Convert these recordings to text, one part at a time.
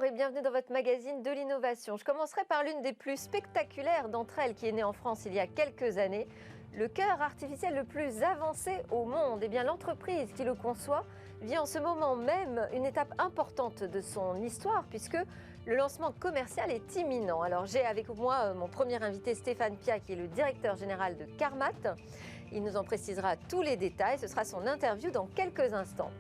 et bienvenue dans votre magazine de l'innovation. Je commencerai par l'une des plus spectaculaires d'entre elles qui est née en France il y a quelques années. Le cœur artificiel le plus avancé au monde. Eh bien, l'entreprise qui le conçoit vit en ce moment même une étape importante de son histoire puisque le lancement commercial est imminent. Alors j'ai avec moi mon premier invité Stéphane Piat qui est le directeur général de Carmat. Il nous en précisera tous les détails. Ce sera son interview dans quelques instants.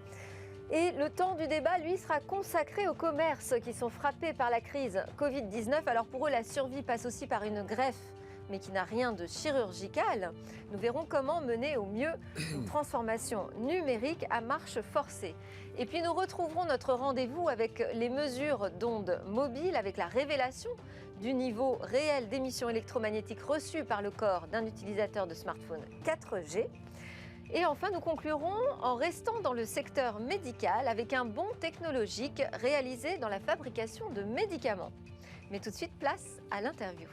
Et le temps du débat, lui, sera consacré aux commerces qui sont frappés par la crise Covid-19. Alors pour eux, la survie passe aussi par une greffe, mais qui n'a rien de chirurgical. Nous verrons comment mener au mieux une transformation numérique à marche forcée. Et puis nous retrouverons notre rendez-vous avec les mesures d'ondes mobiles, avec la révélation du niveau réel d'émissions électromagnétiques reçues par le corps d'un utilisateur de smartphone 4G. Et enfin, nous conclurons en restant dans le secteur médical avec un bond technologique réalisé dans la fabrication de médicaments. Mais tout de suite, place à l'interview.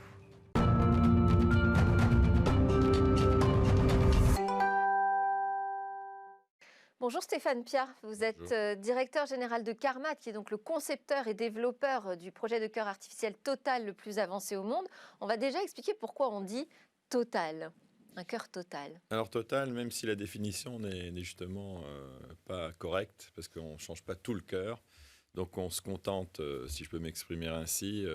Bonjour Stéphane Piat, vous êtes directeur général de Carmat, qui est donc le concepteur et développeur du projet de cœur artificiel Total le plus avancé au monde. On va déjà expliquer pourquoi on dit Total. Un cœur total. Alors total, même si la définition n'est justement pas correcte, parce qu'on ne change pas tout le cœur, donc on se contente, si je peux m'exprimer ainsi,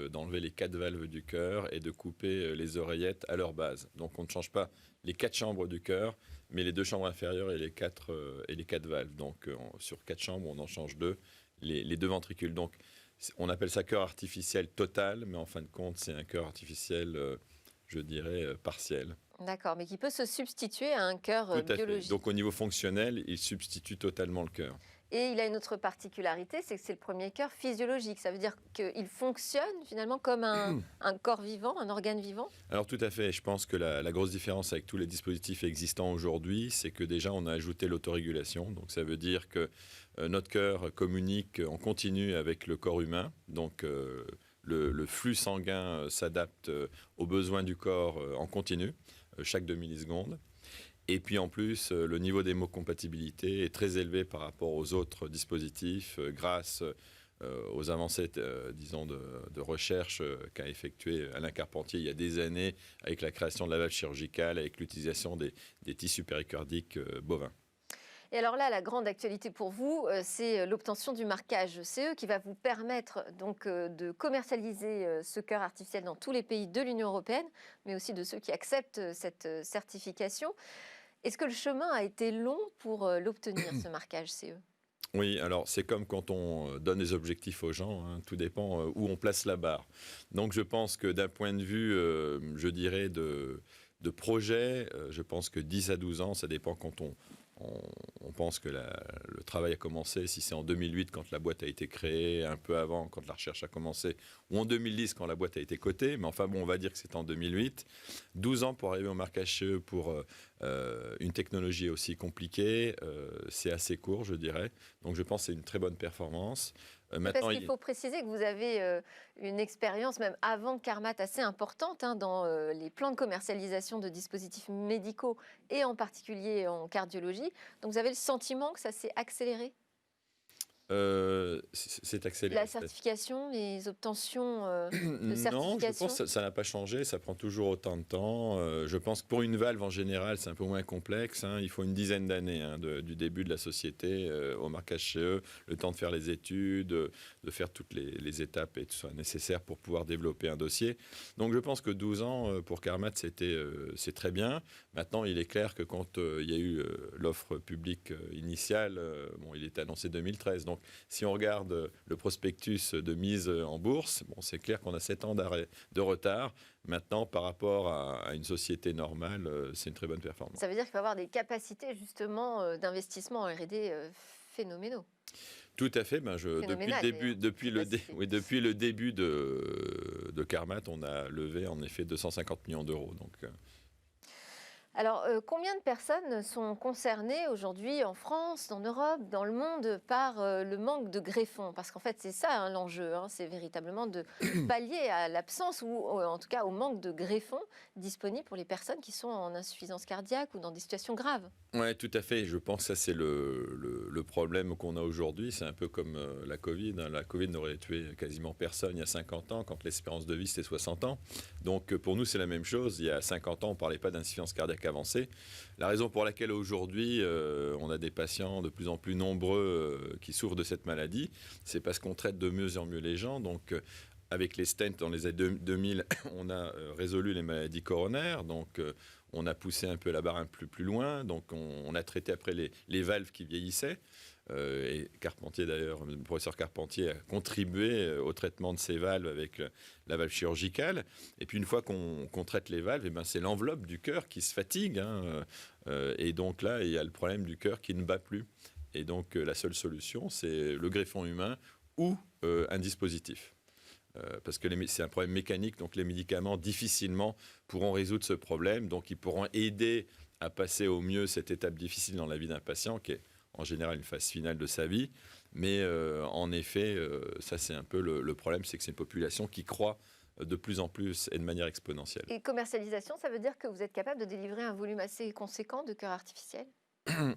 d'enlever les 4 valves du cœur et de couper les oreillettes à leur base. Donc on ne change pas les 4 chambres du cœur, mais les 2 chambres inférieures et les 4 valves. Donc sur 4 chambres, on en change 2, les 2 ventricules. Donc on appelle ça cœur artificiel total, mais en fin de compte, c'est un cœur artificiel, je dirais, partiel. D'accord, mais qui peut se substituer à un cœur biologique. Donc au niveau fonctionnel, il substitue totalement le cœur. Et il a une autre particularité, c'est que c'est le premier cœur physiologique. Ça veut dire qu'il fonctionne finalement comme un corps vivant, un organe vivant. Alors tout à fait. Je pense que la grosse différence avec tous les dispositifs existants aujourd'hui, c'est que déjà on a ajouté l'autorégulation. Donc ça veut dire que notre cœur communique en continu avec le corps humain. Donc le flux sanguin s'adapte aux besoins du corps en continu, chaque demi-milliseconde. Et puis en plus, le niveau d'hémocompatibilité est très élevé par rapport aux autres dispositifs grâce aux avancées, disons, de recherche qu'a effectué Alain Carpentier il y a des années avec la création de la valve chirurgicale, avec l'utilisation des tissus péricardiques bovins. Et alors là, la grande actualité pour vous, c'est l'obtention du marquage CE qui va vous permettre donc de commercialiser ce cœur artificiel dans tous les pays de l'Union européenne, mais aussi de ceux qui acceptent cette certification. Est-ce que le chemin a été long pour l'obtenir, ce marquage CE ? Oui, alors c'est comme quand on donne des objectifs aux gens, hein, tout dépend où on place la barre. Donc je pense que d'un point de vue, je dirais, de projet, je pense que 10 à 12 ans, ça dépend quand on pense que le travail a commencé, si c'est en 2008 quand la boîte a été créée, un peu avant quand la recherche a commencé, ou en 2010 quand la boîte a été cotée, mais enfin bon, on va dire que c'est en 2008. 12 ans pour arriver au marquage CE pour une technologie aussi compliquée, c'est assez court, je dirais. Donc je pense que c'est une très bonne performance. Parce qu'il faut préciser que vous avez une expérience, même avant Carmat, assez importante dans les plans de commercialisation de dispositifs médicaux et en particulier en cardiologie. Donc vous avez le sentiment que ça s'est accéléré ? C'est accéléré. La certification, les obtentions de certification. Non, je pense que ça n'a pas changé, ça prend toujours autant de temps. Je pense que pour une valve en général, c'est un peu moins complexe. Il faut une dizaine d'années du début de la société au marquage CE, le temps de faire les études, de faire toutes les étapes et tout ça nécessaire pour pouvoir développer un dossier. Donc je pense que 12 ans pour Carmat, c'est très bien. Maintenant, il est clair que quand il y a eu l'offre publique initiale, il était annoncé 2013. Donc, si on regarde le prospectus de mise en bourse, c'est clair qu'on a 7 ans de retard. Maintenant, par rapport à une société normale, c'est une très bonne performance. Ça veut dire qu'il faut avoir des capacités justement d'investissement en R&D phénoménaux. Tout à fait. Depuis le début de Carmat, on a levé en effet 250 millions d'euros. Donc, Alors, combien de personnes sont concernées aujourd'hui en France, en Europe, dans le monde, par le manque de greffons? Parce qu'en fait, c'est ça hein, l'enjeu, hein, c'est véritablement de pallier à l'absence ou en tout cas au manque de greffons disponibles pour les personnes qui sont en insuffisance cardiaque ou dans des situations graves. Oui, tout à fait. Je pense que ça, c'est le problème qu'on a aujourd'hui. C'est un peu comme la Covid, hein. La Covid n'aurait tué quasiment personne il y a 50 ans, quand l'espérance de vie, c'était 60 ans. Donc, pour nous, c'est la même chose. Il y a 50 ans, on ne parlait pas d'insuffisance cardiaque avancée. La raison pour laquelle aujourd'hui, on a des patients de plus en plus nombreux qui souffrent de cette maladie, c'est parce qu'on traite de mieux en mieux les gens. Donc, avec les stents dans les années 2000, on a résolu les maladies coronaires. Donc, on a poussé un peu la barre un peu plus loin. Donc, on a traité après les valves qui vieillissaient. Et Carpentier, d'ailleurs, le professeur Carpentier a contribué au traitement de ces valves avec la valve chirurgicale. Et puis, une fois qu'on traite les valves, eh ben, c'est l'enveloppe du cœur qui se fatigue. Hein. Et donc là, il y a le problème du cœur qui ne bat plus. Et donc, la seule solution, c'est le greffon humain ou un dispositif. Parce que c'est un problème mécanique, donc les médicaments difficilement pourront résoudre ce problème, donc ils pourront aider à passer au mieux cette étape difficile dans la vie d'un patient, qui est en général une phase finale de sa vie. Mais en effet, ça c'est un peu le problème, c'est que c'est une population qui croît de plus en plus et de manière exponentielle. Et commercialisation, ça veut dire que vous êtes capable de délivrer un volume assez conséquent de cœurs artificiels?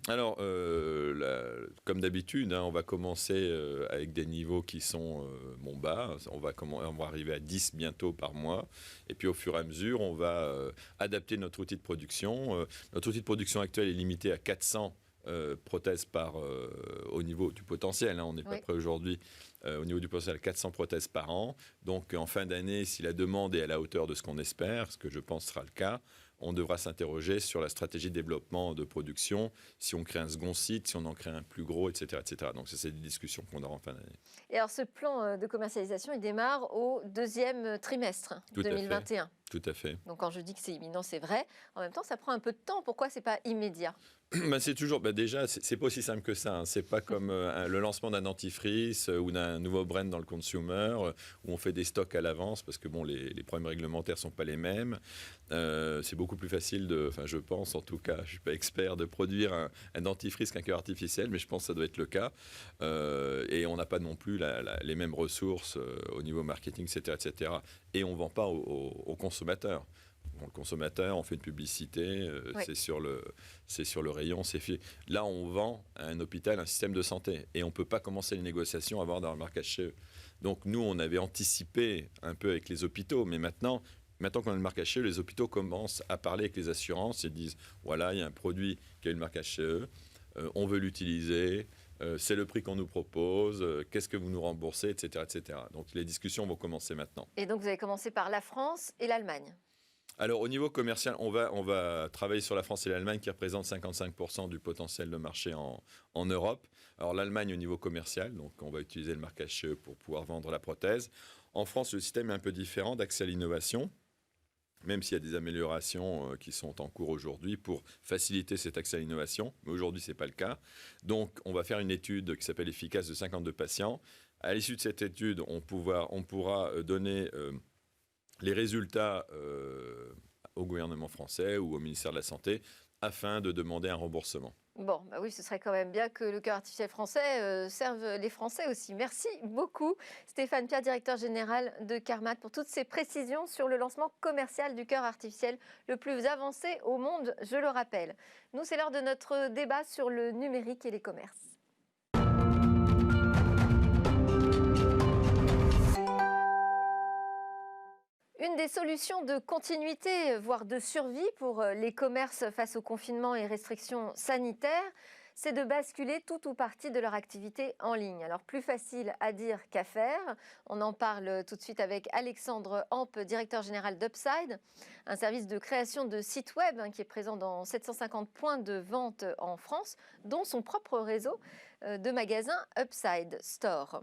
Alors, comme d'habitude, hein, on va commencer avec des niveaux qui sont bas. On va arriver à 10 bientôt par mois. Et puis, au fur et à mesure, on va adapter notre outil de production. Notre outil de production actuel est limité à 400 prothèses au niveau du potentiel. Hein, on n'est pas prêt aujourd'hui au niveau du potentiel, 400 prothèses par an. Donc, en fin d'année, si la demande est à la hauteur de ce qu'on espère, ce que je pense sera le cas, on devra s'interroger sur la stratégie de développement de production, si on crée un second site, si on en crée un plus gros, etc. etc. Donc, c'est des discussions qu'on aura en fin d'année. Et alors, ce plan de commercialisation, il démarre au deuxième trimestre 2021. Tout à fait. Donc, quand je dis que c'est imminent, c'est vrai. En même temps, ça prend un peu de temps. Pourquoi c'est pas immédiat? C'est toujours, déjà, c'est pas aussi simple que ça. Hein. C'est pas comme le lancement d'un dentifrice ou d'un nouveau brand dans le consumer où on fait des stocks à l'avance parce que les problèmes réglementaires sont pas les mêmes. C'est beaucoup plus facile je pense en tout cas, je suis pas expert, de produire un dentifrice qu'un cœur artificiel, mais je pense que ça doit être le cas. Et on n'a pas non plus les mêmes ressources au niveau marketing, etc., etc. Et on vend pas aux consommateurs. Bon, le consommateur, on fait une publicité, c'est sur le rayon, c'est fait. Là, on vend à un hôpital un système de santé et on ne peut pas commencer les négociations avant d'avoir le marquage chez eux. Donc nous, on avait anticipé un peu avec les hôpitaux, mais maintenant qu'on a le marquage chez eux, les hôpitaux commencent à parler avec les assurances et disent, voilà, il y a un produit qui a eu le marquage chez eux, on veut l'utiliser, c'est le prix qu'on nous propose, qu'est-ce que vous nous remboursez, etc., etc. Donc les discussions vont commencer maintenant. Et donc vous avez commencé par la France et l'Allemagne. Alors, au niveau commercial, on va travailler sur la France et l'Allemagne qui représentent 55% du potentiel de marché en Europe. Alors, l'Allemagne au niveau commercial, donc on va utiliser le marquage CE pour pouvoir vendre la prothèse. En France, le système est un peu différent d'accès à l'innovation, même s'il y a des améliorations qui sont en cours aujourd'hui pour faciliter cet accès à l'innovation. Mais aujourd'hui, ce n'est pas le cas. Donc, on va faire une étude qui s'appelle Efficace de 52 patients. À l'issue de cette étude, on pourra donner les résultats au gouvernement français ou au ministère de la Santé afin de demander un remboursement. Bon, bah oui, ce serait quand même bien que le cœur artificiel français serve les Français aussi. Merci beaucoup Stéphane Pierre, directeur général de Carmat, pour toutes ces précisions sur le lancement commercial du cœur artificiel le plus avancé au monde, je le rappelle. Nous, c'est l'heure de notre débat sur le numérique et les commerces. Une des solutions de continuité, voire de survie pour les commerces face au confinement et restrictions sanitaires, c'est de basculer tout ou partie de leur activité en ligne. Alors plus facile à dire qu'à faire. On en parle tout de suite avec Alexandre Hampe, directeur général d'Upside, un service de création de sites web qui est présent dans 750 points de vente en France, dont son propre réseau de magasins Upside Store.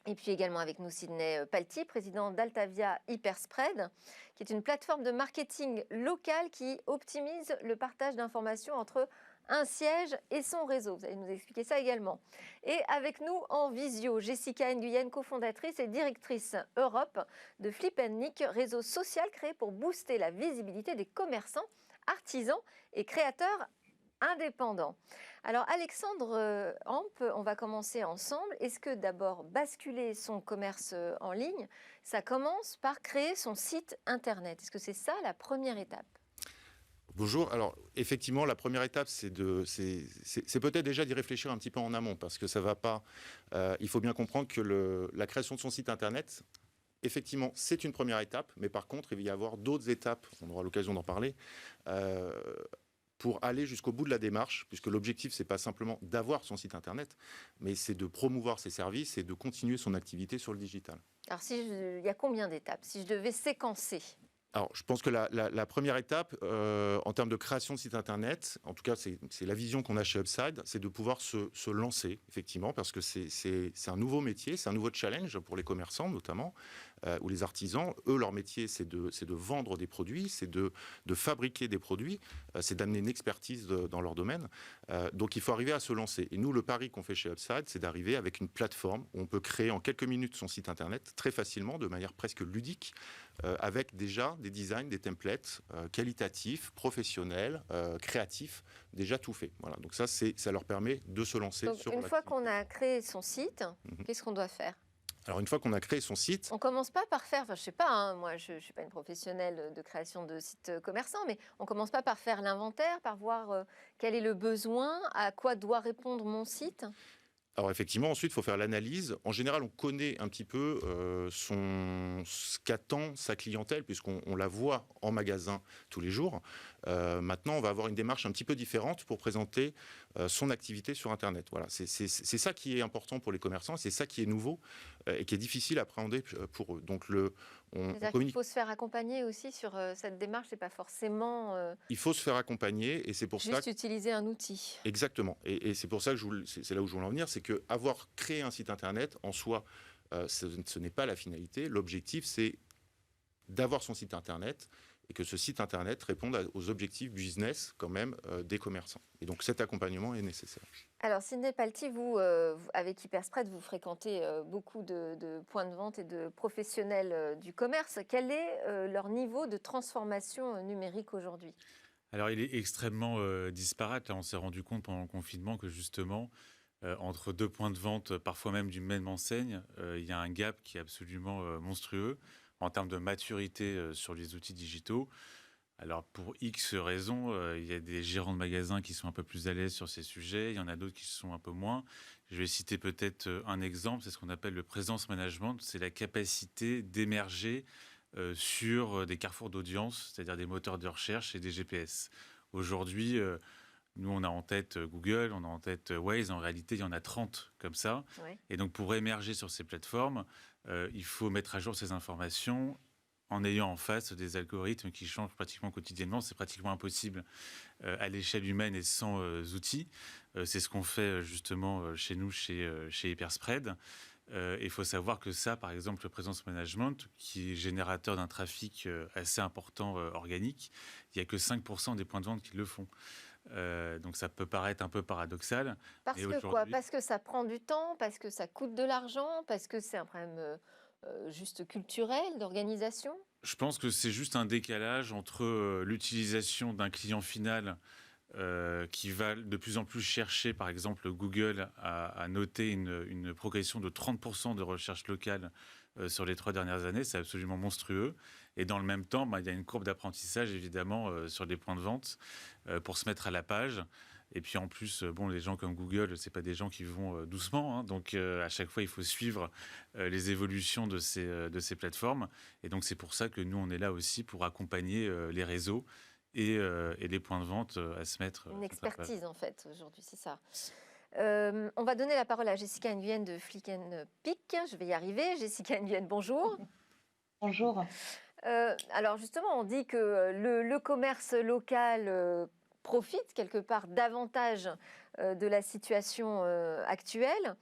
Et puis également avec nous Sidney Palti, président d'Altavia Hyperspread, qui est une plateforme de marketing local qui optimise le partage d'informations entre un siège et son réseau. Vous allez nous expliquer ça également. Et avec nous en visio, Jessica Nguyen, cofondatrice et directrice Europe de Flip & Nick, réseau social créé pour booster la visibilité des commerçants artisans et créateurs indépendants. Alors Alexandre Hampe, on va commencer ensemble. Est-ce que d'abord basculer son commerce en ligne, ça commence par créer son site internet? Est-ce que c'est ça la première étape? Bonjour. Alors, effectivement, la première étape, c'est peut-être déjà d'y réfléchir un petit peu en amont, parce que ça va pas. Il faut bien comprendre que la création de son site internet, effectivement, c'est une première étape, mais par contre, il va y avoir d'autres étapes, on aura l'occasion d'en parler, pour aller jusqu'au bout de la démarche, puisque l'objectif, c'est pas simplement d'avoir son site internet, mais c'est de promouvoir ses services et de continuer son activité sur le digital. Alors il y a combien d'étapes? Si je devais séquencer. Alors, je pense que la première étape, en termes de création de site internet, en tout cas, c'est la vision qu'on a chez Upside, c'est de pouvoir se lancer, effectivement, parce que c'est un nouveau métier, c'est un nouveau challenge pour les commerçants, notamment, ou les artisans. Eux, leur métier, c'est de vendre des produits, c'est de fabriquer des produits, c'est d'amener une expertise dans leur domaine. Donc, il faut arriver à se lancer. Et nous, le pari qu'on fait chez Upside, c'est d'arriver avec une plateforme où on peut créer en quelques minutes son site internet, très facilement, de manière presque ludique, avec déjà des designs, des templates qualitatifs, professionnels, créatifs, déjà tout fait. Voilà. Donc ça leur permet de se lancer Donc, sur une fois qu'on a créé son site, qu'est-ce qu'on doit faire? Alors une fois qu'on a créé son site, on commence pas par faire, enfin, je sais pas, hein, moi je suis pas une professionnelle de création de sites commerçants, mais on commence pas par faire l'inventaire, par voir quel est le besoin, à quoi doit répondre mon site. alors effectivement, ensuite, il faut faire l'analyse. En général, on connaît un petit peu ce qu'attend sa clientèle, puisqu'on la voit en magasin tous les jours. Maintenant, on va avoir une démarche un petit peu différente pour présenter son activité sur Internet. Voilà, c'est ça qui est important pour les commerçants, c'est ça qui est nouveau et qui est difficile à appréhender pour eux. Donc, C'est-à-dire qu'il faut se faire accompagner aussi sur cette démarche, c'est pas forcément il faut se faire accompagner et c'est pour juste ça utiliser un outil. Exactement. Et c'est pour ça que c'est là où je voulais en venir, c'est qu'avoir créé un site internet, en soi, ce n'est pas la finalité. L'objectif, c'est d'avoir son site internet et que ce site internet réponde aux objectifs business quand même des commerçants. Et donc cet accompagnement est nécessaire. Alors Sydney Palti, vous, avec Hyperspread, vous fréquentez beaucoup de points de vente et de professionnels du commerce. Quel est leur niveau de transformation numérique aujourd'hui? Alors, il est extrêmement disparate. Là, on s'est rendu compte pendant le confinement que justement, entre deux points de vente, parfois même d'une même enseigne, il y a un gap qui est absolument monstrueux en termes de maturité sur les outils digitaux. Alors, pour X raisons, il y a des gérants de magasins qui sont un peu plus à l'aise sur ces sujets, il y en a d'autres qui sont un peu moins. Je vais citer peut-être un exemple, c'est ce qu'on appelle le presence management, c'est la capacité d'émerger sur des carrefours d'audience, c'est-à-dire des moteurs de recherche et des GPS. Aujourd'hui, nous, on a en tête Google, on a en tête Waze. En réalité, il y en a 30 comme ça. Ouais. Et donc, pour émerger sur ces plateformes, il faut mettre à jour ces informations en ayant en face des algorithmes qui changent pratiquement quotidiennement. C'est pratiquement impossible à l'échelle humaine et sans outils. C'est ce qu'on fait justement chez nous, chez Hyperspread. Il faut savoir que ça, par exemple, le presence management, qui est générateur d'un trafic assez important organique, il n'y a que 5% des points de vente qui le font. Donc ça peut paraître un peu paradoxal. Parce que quoi? Parce que ça prend du temps, parce que ça coûte de l'argent, parce que c'est un problème juste culturel, d'organisation? Je pense que c'est juste un décalage entre l'utilisation d'un client final qui va de plus en plus chercher, par exemple, Google à noter une progression de 30% de recherche locale sur les 3 dernières années. C'est absolument monstrueux. Et dans le même temps, il y a une courbe d'apprentissage, évidemment, sur les points de vente pour se mettre à la page. Et puis en plus, les gens comme Google, c'est pas des gens qui vont doucement, hein. Donc à chaque fois, il faut suivre les évolutions de ces plateformes. Et donc c'est pour ça que nous, on est là aussi pour accompagner les réseaux et les points de vente à se mettre. Une expertise en fait aujourd'hui, c'est ça. On va donner la parole à Jessica Nguyen de Flick & Pick. Je vais y arriver. Jessica Nguyen, bonjour. Bonjour. Alors justement, on dit que le commerce local profite quelque part davantage de la situation actuelle.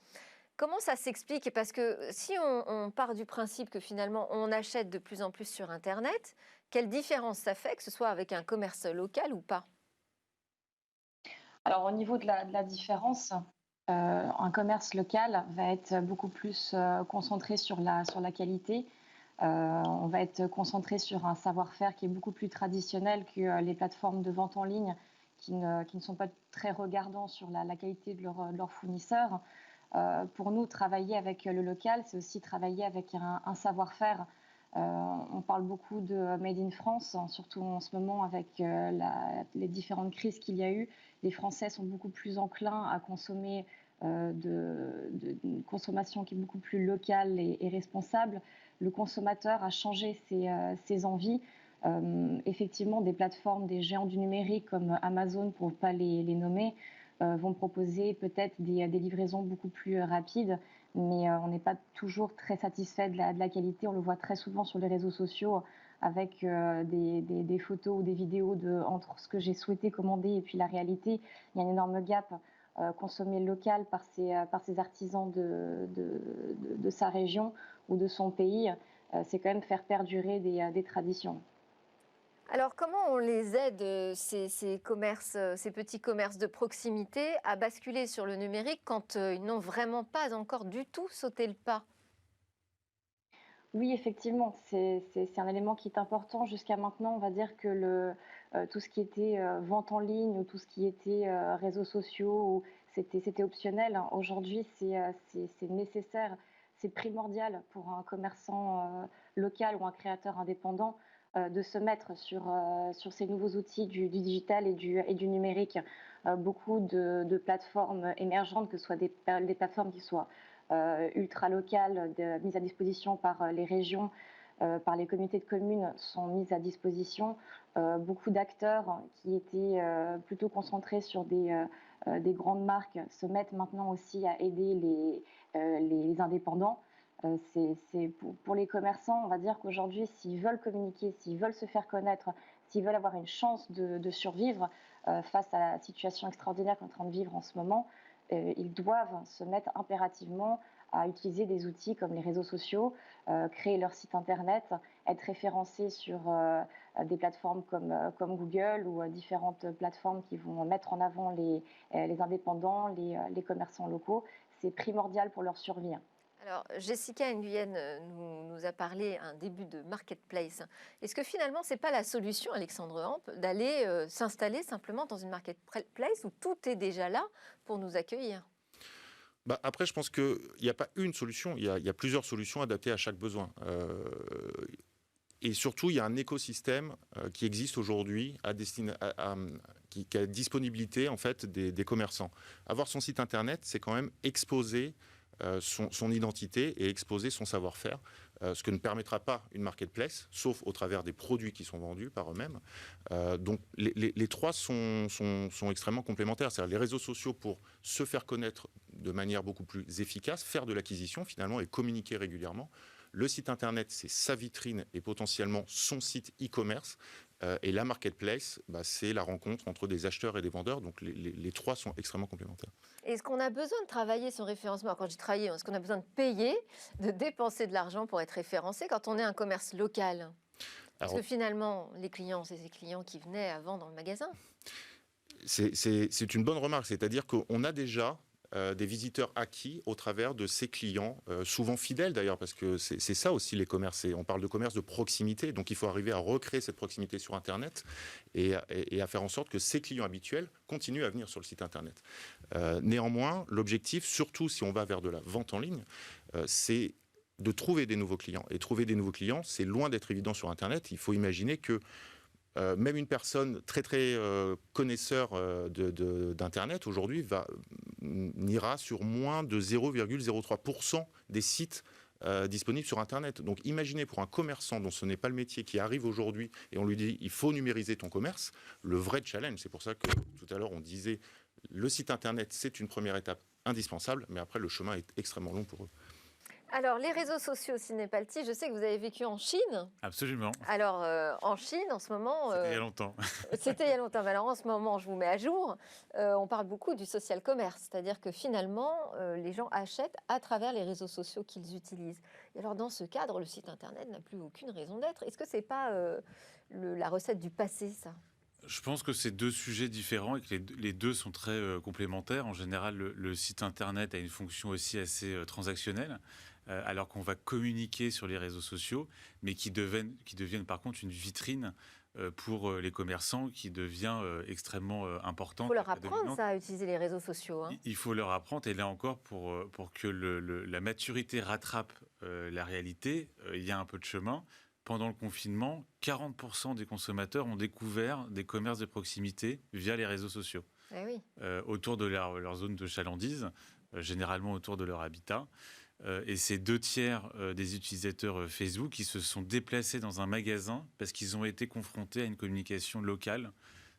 Comment ça s'explique? Parce que si on part du principe que finalement on achète de plus en plus sur Internet, quelle différence ça fait, que ce soit avec un commerce local ou pas? Alors au niveau de la différence, un commerce local va être beaucoup plus concentré sur la qualité, On va être concentré sur un savoir-faire qui est beaucoup plus traditionnel que les plateformes de vente en ligne qui ne sont pas très regardants sur la qualité de leurs fournisseurs. Pour nous, travailler avec le local, c'est aussi travailler avec un savoir-faire. On parle beaucoup de Made in France, surtout en ce moment avec les différentes crises qu'il y a eu. Les Français sont beaucoup plus enclins à consommer une consommation qui est beaucoup plus locale et responsable. Le consommateur a changé ses envies. Effectivement, des plateformes, des géants du numérique comme Amazon, pour ne pas les nommer, vont proposer peut-être des livraisons beaucoup plus rapides, mais on n'est pas toujours très satisfait de la qualité. On le voit très souvent sur les réseaux sociaux avec des photos ou des vidéos entre ce que j'ai souhaité commander et puis la réalité. Il y a un énorme gap. Consommer local par ces artisans de sa région ou de son pays, c'est quand même faire perdurer des traditions. Alors, comment on les aide, ces commerces, ces petits commerces de proximité, à basculer sur le numérique quand ils n'ont vraiment pas encore du tout sauté le pas? Oui, effectivement, c'est un élément qui est important. Jusqu'à maintenant, on va dire que tout ce qui était vente en ligne ou tout ce qui était réseaux sociaux, c'était optionnel, hein. Aujourd'hui, c'est nécessaire, c'est primordial pour un commerçant local ou un créateur indépendant de se mettre sur ces nouveaux outils du digital et du numérique. Beaucoup de plateformes émergentes, que ce soit des plateformes qui soient ultra locales, mises à disposition par les régions, par les communautés de communes, sont mises à disposition. Beaucoup d'acteurs qui étaient plutôt concentrés sur des grandes marques se mettent maintenant aussi à aider les indépendants. Pour les commerçants, on va dire qu'aujourd'hui, s'ils veulent communiquer, s'ils veulent se faire connaître, s'ils veulent avoir une chance de survivre face à la situation extraordinaire qu'on est en train de vivre en ce moment, ils doivent se mettre impérativement à utiliser des outils comme les réseaux sociaux, créer leur site internet, être référencés sur des plateformes comme Google ou différentes plateformes qui vont mettre en avant les indépendants, les commerçants locaux. C'est primordial pour leur survie. Alors, Jessica Nguyen nous a parlé un début de marketplace. Est-ce que finalement, ce n'est pas la solution, Alexandre Hampe, d'aller s'installer simplement dans une marketplace où tout est déjà là pour nous accueillir? Après, je pense qu'il n'y a pas une solution, il y a plusieurs solutions adaptées à chaque besoin. Et surtout, il y a un écosystème qui existe aujourd'hui qui a disponibilité en fait, des commerçants. Avoir son site internet, c'est quand même exposer son identité et exposer son savoir-faire, ce que ne permettra pas une marketplace, sauf au travers des produits qui sont vendus par eux-mêmes. Donc les trois sont extrêmement complémentaires. C'est-à-dire les réseaux sociaux pour se faire connaître de manière beaucoup plus efficace, faire de l'acquisition finalement et communiquer régulièrement. Le site internet, c'est sa vitrine et potentiellement son site e-commerce. Et la marketplace, c'est la rencontre entre des acheteurs et des vendeurs. Donc les trois sont extrêmement complémentaires. Est-ce qu'on a besoin de travailler son référencement? Quand j'ai travaillé, est-ce qu'on a besoin de payer, de dépenser de l'argent pour être référencé quand on est un commerce local? Parce que finalement, les clients, c'est ces clients qui venaient avant dans le magasin. C'est une bonne remarque. C'est-à-dire qu'on a déjà des visiteurs acquis au travers de ces clients, souvent fidèles d'ailleurs, parce que c'est ça aussi les commerces. On parle de commerce de proximité, donc il faut arriver à recréer cette proximité sur Internet et à faire en sorte que ces clients habituels continuent à venir sur le site Internet. Néanmoins, l'objectif, surtout si on va vers de la vente en ligne, c'est de trouver des nouveaux clients. Et trouver des nouveaux clients, c'est loin d'être évident sur Internet. Il faut imaginer que même une personne très connaisseur d'Internet aujourd'hui n'ira sur moins de 0,03% des sites disponibles sur Internet. Donc imaginez pour un commerçant dont ce n'est pas le métier qui arrive aujourd'hui et on lui dit il faut numériser ton commerce, le vrai challenge. C'est pour ça que tout à l'heure on disait le site Internet c'est une première étape indispensable, mais après le chemin est extrêmement long pour eux. Alors, les réseaux sociaux, Cinépalti, je sais que vous avez vécu en Chine. Absolument. Alors, en Chine, en ce moment... C'était il y a longtemps. C'était il y a longtemps. Mais alors, en ce moment, je vous mets à jour, on parle beaucoup du social commerce. C'est-à-dire que finalement, les gens achètent à travers les réseaux sociaux qu'ils utilisent. Et alors, dans ce cadre, le site Internet n'a plus aucune raison d'être. Est-ce que ce n'est pas la recette du passé, ça ? Je pense que c'est deux sujets différents et que les deux sont très complémentaires. En général, le site Internet a une fonction aussi assez transactionnelle. alors qu'on va communiquer sur les réseaux sociaux, mais qui deviennent par contre une vitrine pour les commerçants qui devient extrêmement important. Il faut leur apprendre ça, à utiliser les réseaux sociaux. Il faut leur apprendre, et là encore, pour que la maturité rattrape la réalité, il y a un peu de chemin. Pendant le confinement, 40% des consommateurs ont découvert des commerces de proximité via les réseaux sociaux, autour de leur zone de chalandise, généralement autour de leur habitat. Et c'est 2/3 des utilisateurs Facebook qui se sont déplacés dans un magasin parce qu'ils ont été confrontés à une communication locale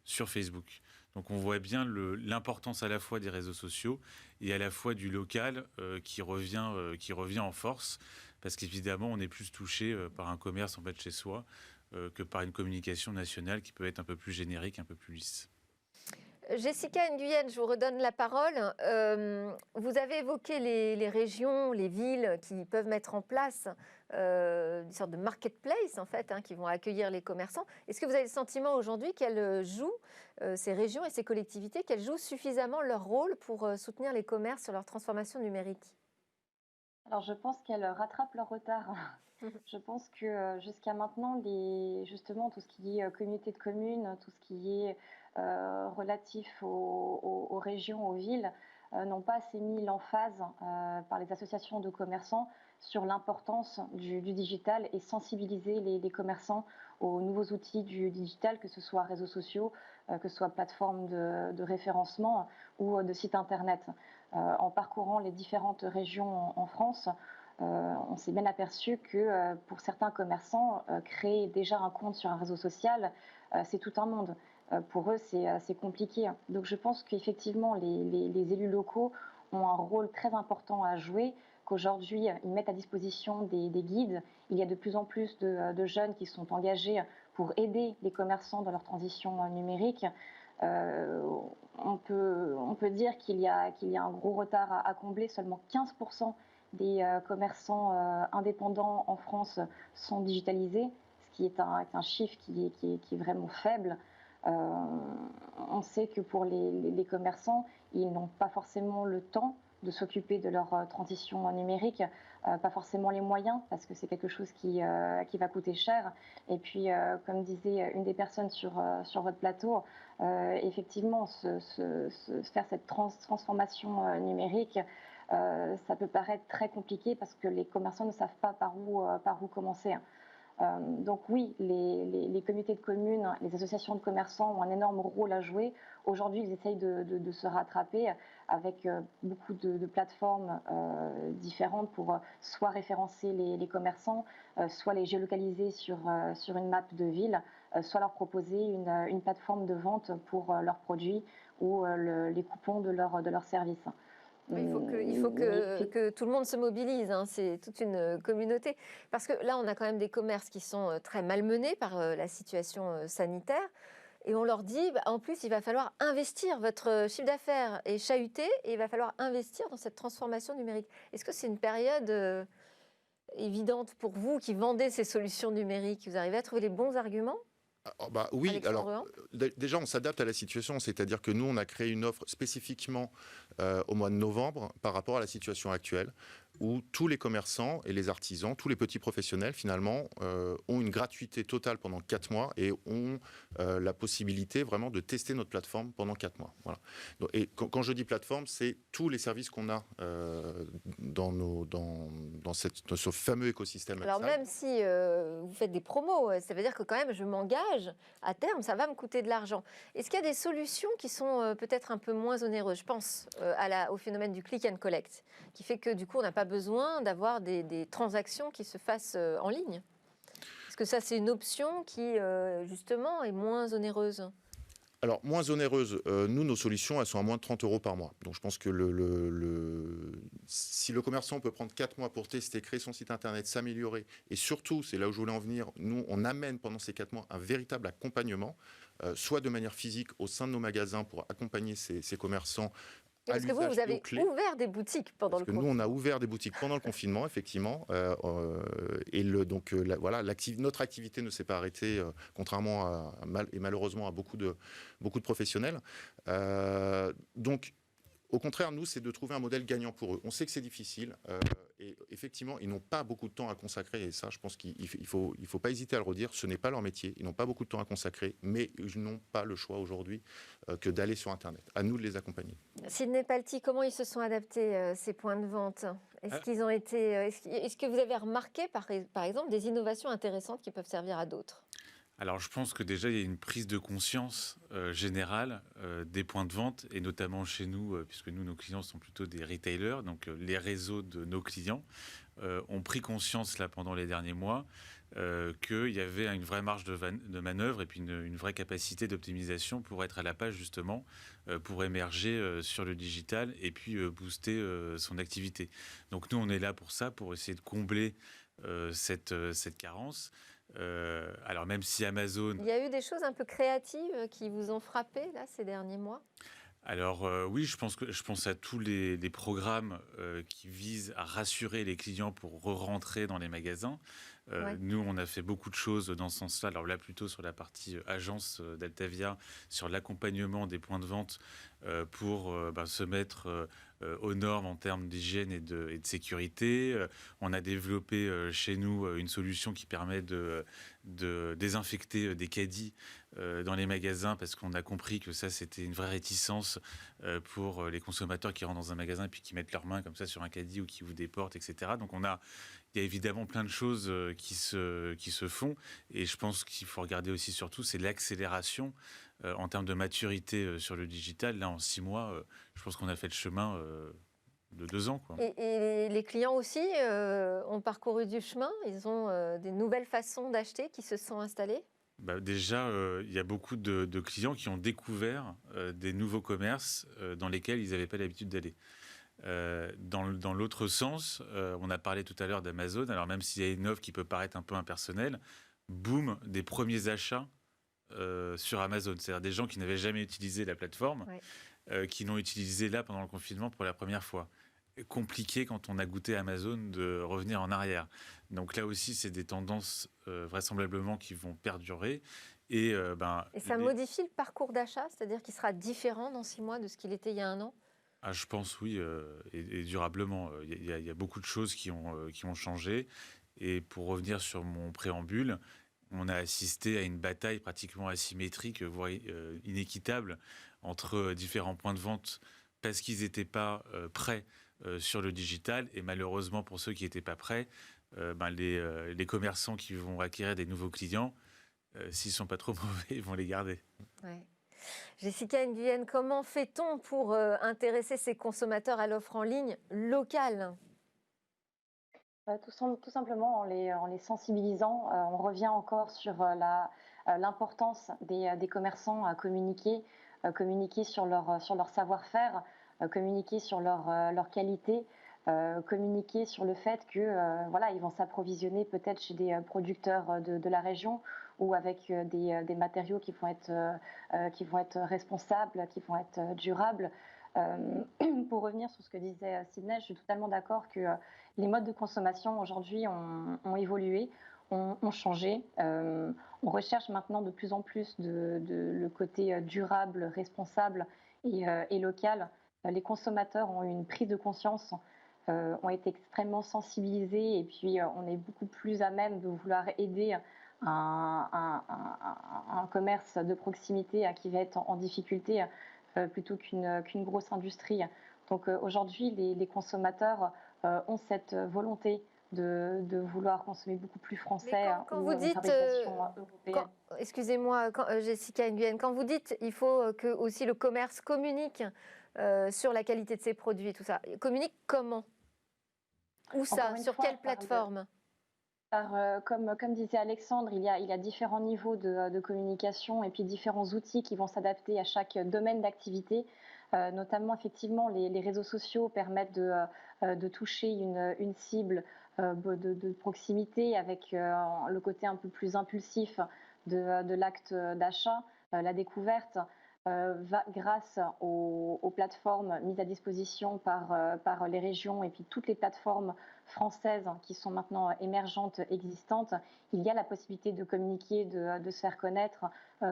sur Facebook. Donc on voit bien l'importance à la fois des réseaux sociaux et à la fois du local qui revient en force, parce qu'évidemment on est plus touché par un commerce en bas de chez soi que par une communication nationale qui peut être un peu plus générique, un peu plus lisse. Jessica Nguyen, je vous redonne la parole. Vous avez évoqué les régions, les villes qui peuvent mettre en place une sorte de marketplace, en fait, qui vont accueillir les commerçants. Est-ce que vous avez le sentiment aujourd'hui qu'elles jouent, ces régions et ces collectivités, qu'elles jouent suffisamment leur rôle pour soutenir les commerces sur leur transformation numérique ? Alors, je pense qu'elles rattrapent leur retard. Je pense que jusqu'à maintenant, justement, tout ce qui est communauté de communes, tout ce qui est relatif aux régions, aux villes, n'ont pas assez mis l'emphase par les associations de commerçants sur l'importance du digital et sensibiliser les commerçants aux nouveaux outils du digital, que ce soit réseaux sociaux, que ce soit plateformes de référencement ou de sites internet. En parcourant les différentes régions en France, on s'est bien aperçu que pour certains commerçants, créer déjà un compte sur un réseau social, c'est tout un monde. Pour eux, c'est compliqué. Donc je pense qu'effectivement, les élus locaux ont un rôle très important à jouer, qu'aujourd'hui, ils mettent à disposition des guides. Il y a de plus en plus de jeunes qui sont engagés pour aider les commerçants dans leur transition numérique. On peut dire qu'il y a un gros retard à combler. Seulement 15% des commerçants indépendants en France sont digitalisés, ce qui est un chiffre qui est vraiment faible. On sait que pour les commerçants, ils n'ont pas forcément le temps de s'occuper de leur transition numérique, pas forcément les moyens, parce que c'est quelque chose qui va coûter cher. Et puis, comme disait une des personnes sur votre plateau, effectivement, faire cette transformation numérique, ça peut paraître très compliqué parce que les commerçants ne savent pas par où commencer. Donc oui, les comités de communes, les associations de commerçants ont un énorme rôle à jouer. Aujourd'hui, ils essayent de se rattraper avec beaucoup de plateformes différentes pour soit référencer les commerçants, soit les géolocaliser sur une map de ville, soit leur proposer une plateforme de vente pour leurs produits ou les coupons de leurs services. Il faut que tout le monde se mobilise, c'est toute une communauté. Parce que là, on a quand même des commerces qui sont très malmenés par la situation sanitaire. Et on leur dit, en plus, il va falloir investir, votre chiffre d'affaires est chahuté et il va falloir investir dans cette transformation numérique. Est-ce que c'est une période évidente pour vous qui vendez ces solutions numériques? Vous arrivez à trouver les bons arguments ? Oui, alors déjà on s'adapte à la situation, c'est-à-dire que nous on a créé une offre spécifiquement au mois de novembre par rapport à la situation actuelle, où tous les commerçants et les artisans, tous les petits professionnels finalement ont une gratuité totale pendant 4 mois et ont la possibilité vraiment de tester notre plateforme pendant 4 mois. Voilà. Et quand je dis plateforme, c'est tous les services qu'on a dans ce fameux écosystème. Alors même si vous faites des promos, ça veut dire que quand même je m'engage, à terme ça va me coûter de l'argent. Est-ce qu'il y a des solutions qui sont peut-être un peu moins onéreuses? Je pense au phénomène du click and collect, qui fait que du coup on n'a pas besoin d'avoir des transactions qui se fassent en ligne. Est-ce que ça, c'est une option qui, justement, est moins onéreuse? Alors, moins onéreuse, nous, nos solutions, elles sont à moins de 30 € par mois. Donc, je pense que si le commerçant peut prendre 4 mois pour tester, créer son site internet, s'améliorer, et surtout, c'est là où je voulais en venir, nous, on amène pendant ces 4 mois un véritable accompagnement, soit de manière physique au sein de nos magasins pour accompagner ces commerçants. Parce que vous avez ouvert des boutiques pendant le confinement. Nous, on a ouvert des boutiques pendant le confinement, effectivement. Notre activité ne s'est pas arrêtée, contrairement et malheureusement à beaucoup de professionnels. Donc, Au contraire, nous, c'est de trouver un modèle gagnant pour eux. On sait que c'est difficile et effectivement, ils n'ont pas beaucoup de temps à consacrer et ça, je pense qu'il ne faut pas hésiter à le redire, ce n'est pas leur métier, ils n'ont pas beaucoup de temps à consacrer, mais ils n'ont pas le choix aujourd'hui que d'aller sur Internet. À nous de les accompagner. Sidney Palti, comment ils se sont adaptés, ces points de vente? Est-ce qu'ils ont été, est-ce que vous avez remarqué, par exemple, des innovations intéressantes qui peuvent servir à d'autres? Alors, je pense que déjà, il y a une prise de conscience générale des points de vente, et notamment chez nous, puisque nous, nos clients sont plutôt des retailers, donc les réseaux de nos clients ont pris conscience, là, pendant les derniers mois, qu'il y avait une vraie marge de manœuvre et puis une vraie capacité d'optimisation pour être à la page, justement, pour émerger sur le digital et puis booster son activité. Donc, nous, on est là pour ça, pour essayer de combler cette carence. Alors même si Amazon... Il y a eu des choses un peu créatives qui vous ont frappé là, ces derniers mois? Alors oui, je pense à tous les programmes qui visent à rassurer les clients pour re-rentrer dans les magasins. Ouais. Nous, on a fait beaucoup de choses dans ce sens-là. Alors là, plutôt sur la partie agence d'Altavia, sur l'accompagnement des points de vente pour se mettre aux normes en termes d'hygiène et de sécurité. On a développé chez nous une solution qui permet de désinfecter des caddies dans les magasins, parce qu'on a compris que ça, c'était une vraie réticence pour les consommateurs qui rentrent dans un magasin et puis qui mettent leurs mains comme ça sur un caddie ou qui vous déportent, etc. Donc il y a évidemment plein de choses qui se font, et je pense qu'il faut regarder aussi surtout, c'est l'accélération en termes de maturité sur le digital. Là, en 6 mois, je pense qu'on a fait le chemin de 2 ans, quoi. Et les clients aussi ont parcouru du chemin? Ils ont des nouvelles façons d'acheter qui se sont installées? Déjà, il y a beaucoup de clients qui ont découvert des nouveaux commerces dans lesquels ils n'avaient pas l'habitude d'aller. Dans l'autre sens, on a parlé tout à l'heure d'Amazon. Alors même s'il y a une offre qui peut paraître un peu impersonnelle, boum, des premiers achats sur Amazon. C'est-à-dire des gens qui n'avaient jamais utilisé la plateforme, qui l'ont utilisé là pendant le confinement pour la première fois. Compliqué quand on a goûté Amazon de revenir en arrière. Donc là aussi, c'est des tendances vraisemblablement qui vont perdurer. Et ça modifie le parcours d'achat, c'est-à-dire qu'il sera différent dans 6 mois de ce qu'il était il y a 1 an? Je pense oui, et durablement. Il y a beaucoup de choses qui ont changé. Et pour revenir sur mon préambule, on a assisté à une bataille pratiquement asymétrique, voire inéquitable, entre différents points de vente parce qu'ils n'étaient pas prêts sur le digital. Et malheureusement, pour ceux qui n'étaient pas prêts, les commerçants qui vont acquérir des nouveaux clients, s'ils ne sont pas trop mauvais, ils vont les garder. Ouais. Jessica Nguyen, comment fait-on pour intéresser ces consommateurs à l'offre en ligne locale? Tout simplement en les sensibilisant. On revient encore sur l'importance des commerçants à communiquer sur leur savoir-faire, communiquer sur leur qualité, communiquer sur le fait que voilà, ils vont s'approvisionner peut-être chez des producteurs de la région ou avec des matériaux qui vont être responsables, qui vont être durables. Pour revenir sur ce que disait Sidney, je suis totalement d'accord que les modes de consommation aujourd'hui ont évolué, ont changé. On recherche maintenant de plus en plus le côté durable, responsable et local. Les consommateurs ont eu une prise de conscience, ont été extrêmement sensibilisés, et puis on est beaucoup plus à même de vouloir aider un commerce de proximité qui va être en difficulté plutôt qu'une grosse industrie. Donc aujourd'hui, les consommateurs ont cette volonté de vouloir consommer beaucoup plus français. Quand vous dites, excusez-moi, Jessica Nguyen, quand vous dites il faut que aussi le commerce communique sur la qualité de ses produits, tout ça, communique comment? Où ça? Sur quelle plateforme? Comme disait Alexandre, il y a différents niveaux de communication et puis différents outils qui vont s'adapter à chaque domaine d'activité. Notamment, effectivement, les réseaux sociaux permettent de toucher une cible de proximité avec le côté un peu plus impulsif de l'acte d'achat, la découverte. Grâce aux plateformes mises à disposition par les régions et puis toutes les plateformes françaises qui sont maintenant émergentes, existantes, il y a la possibilité de communiquer, de se faire connaître,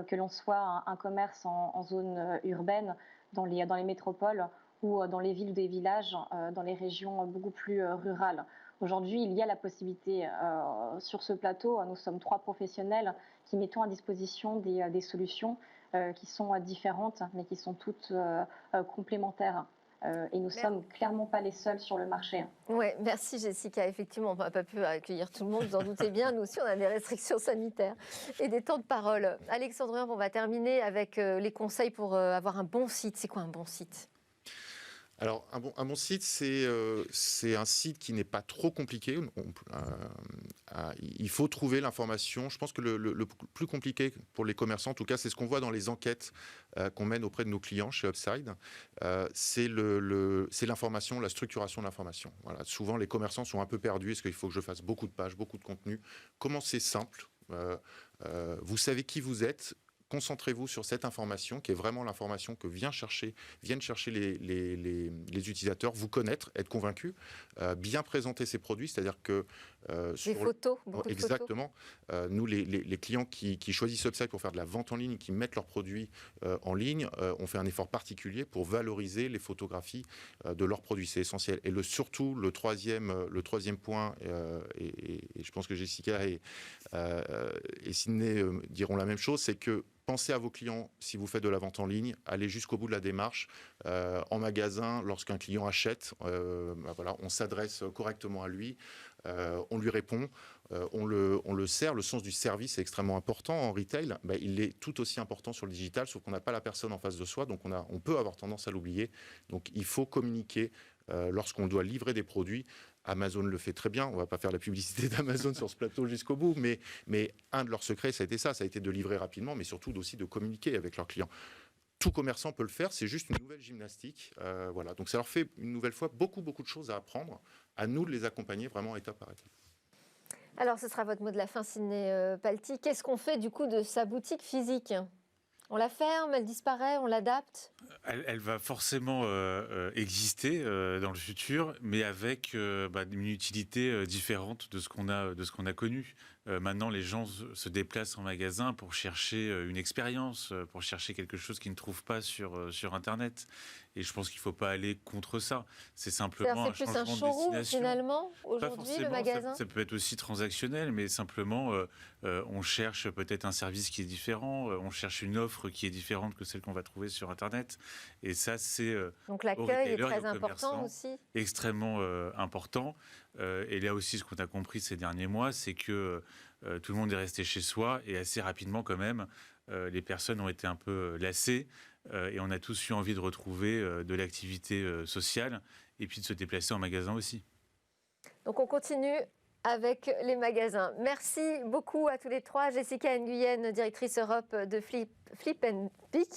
que l'on soit un commerce en zone urbaine, dans les métropoles ou dans les villes ou des villages, dans les régions beaucoup plus rurales. Aujourd'hui, il y a la possibilité, sur ce plateau, nous sommes 3 professionnels qui mettons à disposition des solutions qui sont différentes, mais qui sont toutes complémentaires. Et nous ne sommes clairement pas les seuls sur le marché. Oui, merci Jessica. Effectivement, on n'a pas pu accueillir tout le monde, vous en doutez bien. Nous aussi, on a des restrictions sanitaires et des temps de parole. Alexandre, on va terminer avec les conseils pour avoir un bon site. C'est quoi un bon site ? Alors, un bon site, c'est un site qui n'est pas trop compliqué. Il faut trouver l'information. Je pense que le plus compliqué pour les commerçants, en tout cas, c'est ce qu'on voit dans les enquêtes qu'on mène auprès de nos clients chez Upside. C'est l'information, la structuration de l'information. Voilà. Souvent, les commerçants sont un peu perdus. Est-ce qu'il faut que je fasse beaucoup de pages, beaucoup de contenu ? Commencez simple. Vous savez qui vous êtes. Concentrez-vous sur cette information qui est vraiment l'information que viennent chercher les utilisateurs, vous connaître, être convaincus, bien présenter ses produits, c'est-à-dire que... des photos, beaucoup de exactement. Photos. Nous, les clients qui choisissent Upside pour faire de la vente en ligne, qui mettent leurs produits en ligne, on fait un effort particulier pour valoriser les photographies de leurs produits. C'est essentiel. Et surtout, le troisième point, et je pense que Jessica et Sydney diront la même chose, c'est que pensez à vos clients si vous faites de la vente en ligne, allez jusqu'au bout de la démarche. En magasin, lorsqu'un client achète, voilà, on s'adresse correctement à lui, on lui répond, on le sert. Le sens du service est extrêmement important en retail. Il est tout aussi important sur le digital, sauf qu'on n'a pas la personne en face de soi, donc on peut avoir tendance à l'oublier. Donc il faut communiquer lorsqu'on doit livrer des produits. Amazon le fait très bien, on ne va pas faire la publicité d'Amazon sur ce plateau jusqu'au bout, mais un de leurs secrets, ça a été de livrer rapidement, mais surtout aussi de communiquer avec leurs clients. Tout commerçant peut le faire, c'est juste une nouvelle gymnastique. Voilà. Donc ça leur fait une nouvelle fois beaucoup de choses à apprendre. À nous de les accompagner vraiment étape par étape. Alors ce sera votre mot de la fin, Sydney Palti. Qu'est-ce qu'on fait du coup de sa boutique physique ? On la ferme, elle disparaît, on l'adapte ? Elle va forcément exister dans le futur, mais avec une utilité différente de ce qu'on a connu. Maintenant, les gens se déplacent en magasin pour chercher une expérience, pour chercher quelque chose qu'ils ne trouvent pas sur Internet. Et je pense qu'il ne faut pas aller contre ça. C'est simplement un changement de destination. C'est plus un showroom, finalement, aujourd'hui, le magasin ? Ça peut être aussi transactionnel, mais simplement, on cherche peut-être un service qui est différent, on cherche une offre qui est différente que celle qu'on va trouver sur Internet. Et ça, c'est... Donc l'accueil est très important aussi. Extrêmement important. Et là aussi, ce qu'on a compris ces derniers mois, c'est que tout le monde est resté chez soi et assez rapidement quand même, les personnes ont été un peu lassées et on a tous eu envie de retrouver de l'activité sociale et puis de se déplacer en magasin aussi. Donc on continue avec les magasins. Merci beaucoup à tous les trois. Jessica Nguyen, directrice Europe de Flip & Pick.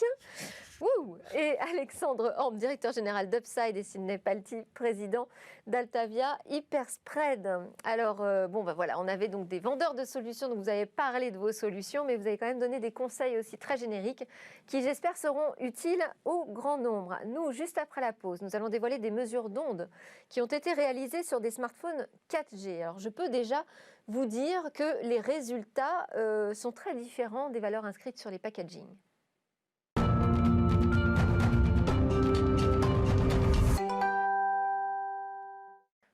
Et Alexandre Orme, directeur général d'Upside, et Sydney Palti, président d'Altavia Hyperspread. Alors, voilà, on avait donc des vendeurs de solutions, donc vous avez parlé de vos solutions, mais vous avez quand même donné des conseils aussi très génériques qui, j'espère, seront utiles au grand nombre. Nous, juste après la pause, nous allons dévoiler des mesures d'ondes qui ont été réalisées sur des smartphones 4G. Alors, je peux déjà vous dire que les résultats sont très différents des valeurs inscrites sur les packaging.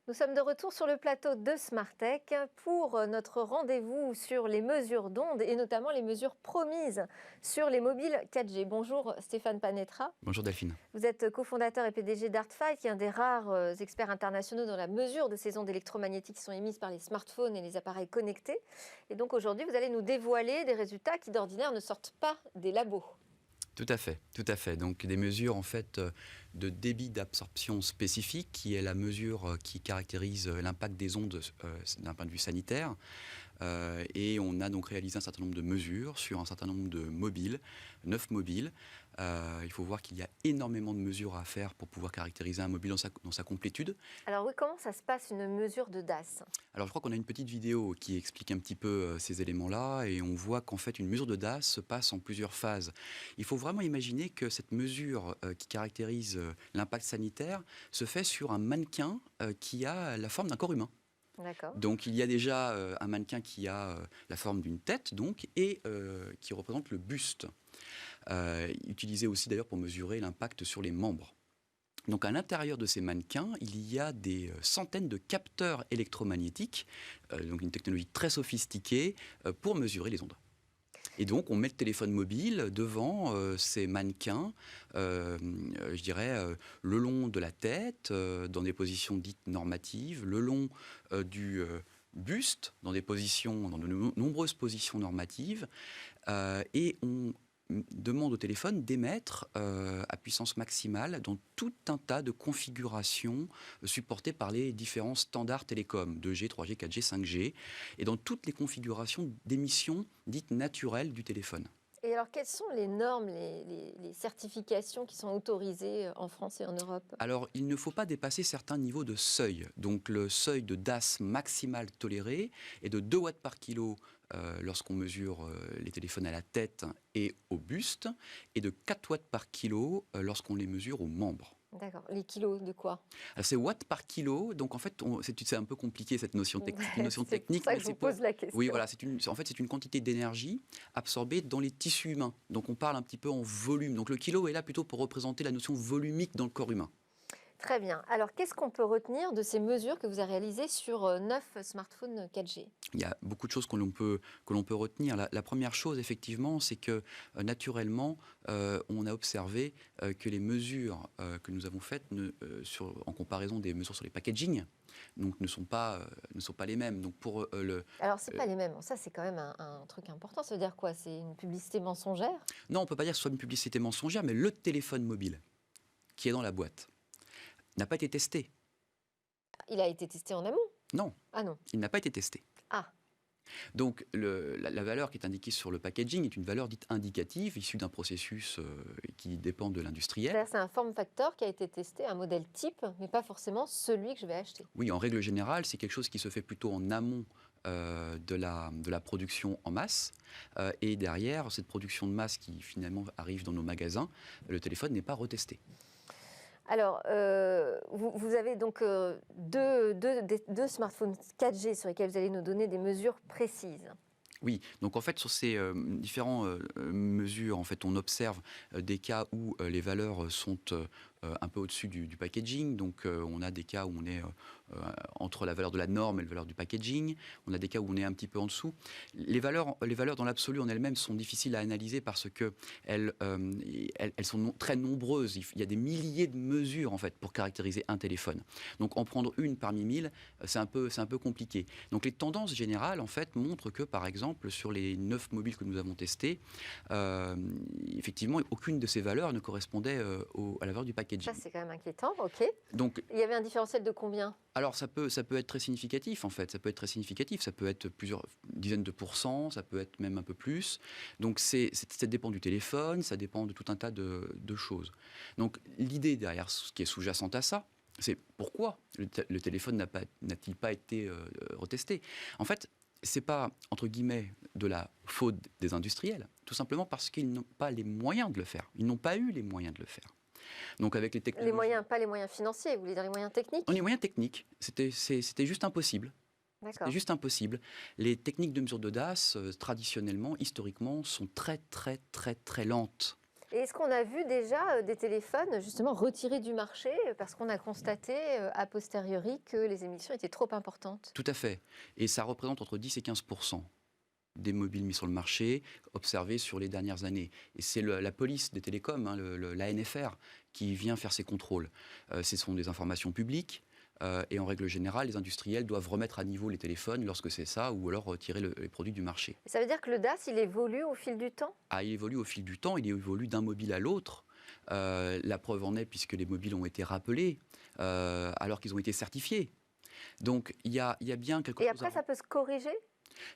Nous sommes de retour sur le plateau de Smartech pour notre rendez-vous sur les mesures d'ondes et notamment les mesures promises sur les mobiles 4G. Bonjour Stéphane Panetra. Bonjour Delphine. Vous êtes cofondateur et PDG d'Art5, qui est un des rares experts internationaux dans la mesure de ces ondes électromagnétiques qui sont émises par les smartphones et les appareils connectés. Et donc aujourd'hui, vous allez nous dévoiler des résultats qui d'ordinaire ne sortent pas des labos. Tout à fait. Donc des mesures en fait de débit d'absorption spécifique, qui est la mesure qui caractérise l'impact des ondes d'un point de vue sanitaire. Et on a donc réalisé un certain nombre de mesures sur un certain nombre de mobiles, 9 mobiles. Il faut voir qu'il y a énormément de mesures à faire pour pouvoir caractériser un mobile dans sa complétude. Alors oui, comment ça se passe une mesure de DAS ? Alors je crois qu'on a une petite vidéo qui explique un petit peu ces éléments-là et on voit qu'en fait une mesure de DAS se passe en plusieurs phases. Il faut vraiment imaginer que cette mesure qui caractérise l'impact sanitaire se fait sur un mannequin qui a la forme d'un corps humain. D'accord. Donc il y a déjà un mannequin qui a la forme d'une tête donc, et qui représente le buste. Utilisé aussi d'ailleurs pour mesurer l'impact sur les membres. Donc à l'intérieur de ces mannequins, il y a des centaines de capteurs électromagnétiques, donc une technologie très sophistiquée pour mesurer les ondes. Et donc on met le téléphone mobile devant ces mannequins, je dirais, le long de la tête, dans des positions dites normatives, le long du buste, dans de nombreuses positions normatives, et on demande au téléphone d'émettre à puissance maximale dans tout un tas de configurations supportées par les différents standards télécoms, 2G, 3G, 4G, 5G, et dans toutes les configurations d'émissions dites naturelles du téléphone. Et alors, quelles sont les normes, les certifications qui sont autorisées en France et en Europe? Alors, il ne faut pas dépasser certains niveaux de seuil. Donc, le seuil de DAS maximal toléré est de 2 watts par kilo lorsqu'on mesure les téléphones à la tête et au buste, et de 4 watts par kilo lorsqu'on les mesure aux membres. D'accord. Les kilos de quoi? Alors, c'est watts par kilo, donc en fait, c'est un peu compliqué cette notion, une notion C'est technique. pour ça que je vous pose la question. Oui, voilà, en fait, c'est une quantité d'énergie absorbée dans les tissus humains. Donc on parle un petit peu en volume. Donc le kilo est là plutôt pour représenter la notion volumique dans le corps humain. Très bien. Alors, qu'est-ce qu'on peut retenir de ces mesures que vous avez réalisées sur 9 smartphones 4G? Il y a beaucoup de choses que l'on peut retenir. La première chose, effectivement, c'est que naturellement, on a observé que les mesures que nous avons faites en comparaison des mesures sur les packaging, donc, ne sont pas les mêmes. Donc pour Alors, ce n'est pas les mêmes. Ça, c'est quand même un truc important. Ça veut dire quoi? C'est une publicité mensongère? Non, on ne peut pas dire que ce soit une publicité mensongère, mais le téléphone mobile qui est dans la boîte n'a pas été testé. Il a été testé en amont? Non. Ah non. Il n'a pas été testé. Ah. Donc la valeur qui est indiquée sur le packaging est une valeur dite indicative, issue d'un processus qui dépend de l'industriel. C'est un form factor qui a été testé, un modèle type, mais pas forcément celui que je vais acheter. Oui, en règle générale, c'est quelque chose qui se fait plutôt en amont de la production en masse. Et derrière, cette production de masse qui finalement arrive dans nos magasins, le téléphone n'est pas retesté. Alors, vous avez donc deux smartphones 4G sur lesquels vous allez nous donner des mesures précises. Oui, donc en fait sur ces différentes mesures, en fait, on observe des cas où les valeurs sont un peu au-dessus du packaging. Donc on a des cas où on est entre la valeur de la norme et la valeur du packaging. On a des cas où on est un petit peu en dessous. Les valeurs dans l'absolu en elles-mêmes sont difficiles à analyser parce que elles sont très nombreuses. Il y a des milliers de mesures en fait pour caractériser un téléphone. Donc en prendre une parmi 1000, c'est un peu compliqué. Donc les tendances générales en fait montrent que par exemple sur les 9 mobiles que nous avons testés, effectivement aucune de ces valeurs ne correspondait à la valeur du packaging. Ça c'est quand même inquiétant, ok. Donc il y avait un différentiel de combien? Alors ça peut être très significatif en fait, ça peut être plusieurs dizaines de pourcents, ça peut être même un peu plus. Donc ça dépend du téléphone, ça dépend de tout un tas de choses. Donc l'idée derrière ce qui est sous-jacente à ça, c'est pourquoi le téléphone n'a-t-il pas été retesté. En fait, c'est pas, entre guillemets, de la faute des industriels, tout simplement parce qu'ils n'ont pas les moyens de le faire. Ils n'ont pas eu les moyens de le faire. Donc avec les technologies... Les moyens, pas les moyens financiers, vous voulez dire les moyens techniques? Les moyens techniques, c'était juste impossible. D'accord. C'est juste impossible. Les techniques de mesure de DAS, traditionnellement, historiquement, sont très, très, très, très lentes. Et est-ce qu'on a vu déjà des téléphones justement retirés du marché parce qu'on a constaté a posteriori que les émissions étaient trop importantes? Tout à fait. Et ça représente entre 10 et 15% des mobiles mis sur le marché observés sur les dernières années. Et c'est la police des télécoms, hein, l'ANFR, qui vient faire ces contrôles. Ce sont des informations publiques. Et en règle générale, les industriels doivent remettre à niveau les téléphones lorsque c'est ça, ou alors retirer les produits du marché. Ça veut dire que le DAS, il évolue au fil du temps? Ah, il évolue au fil du temps, il évolue d'un mobile à l'autre. La preuve en est puisque les mobiles ont été rappelés, alors qu'ils ont été certifiés. Donc il y a bien quelque chose... Et après, ça peut se corriger?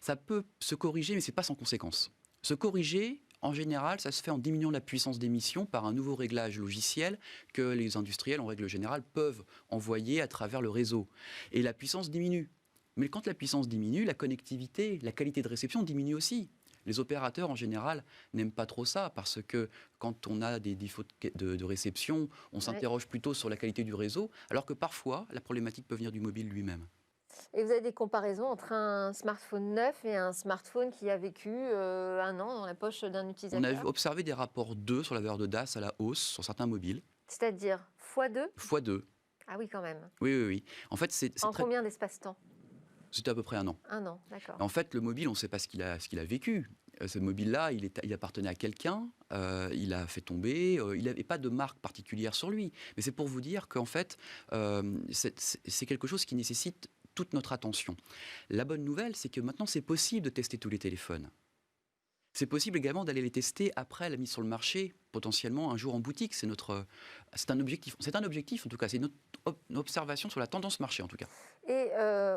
Ça peut se corriger, mais ce n'est pas sans conséquence. Se corriger... En général, ça se fait en diminuant la puissance d'émission par un nouveau réglage logiciel que les industriels, en règle générale, peuvent envoyer à travers le réseau. Et la puissance diminue. Mais quand la puissance diminue, la connectivité, la qualité de réception diminue aussi. Les opérateurs, en général, n'aiment pas trop ça parce que quand on a des défauts de réception, on s'interroge plutôt sur la qualité du réseau, alors que parfois, la problématique peut venir du mobile lui-même. Et vous avez des comparaisons entre un smartphone neuf et un smartphone qui a vécu 1 an dans la poche d'un utilisateur? On a observé des rapports 2 sur la valeur de DAS à la hausse sur certains mobiles. C'est-à-dire x2 x2. Ah oui, quand même. Oui. En fait, c'est En combien d'espace-temps? C'était à peu près 1 an. 1 an, d'accord. En fait, le mobile, on ne sait pas ce qu'il a vécu. Ce mobile-là, il appartenait à quelqu'un, il a fait tomber, il n'avait pas de marque particulière sur lui. Mais c'est pour vous dire qu'en fait, c'est quelque chose qui nécessite toute notre attention. La bonne nouvelle, c'est que maintenant, c'est possible de tester tous les téléphones. C'est possible également d'aller les tester après la mise sur le marché, potentiellement un jour en boutique. C'est un objectif. C'est un objectif, en tout cas. C'est une observation sur la tendance marché, en tout cas. Et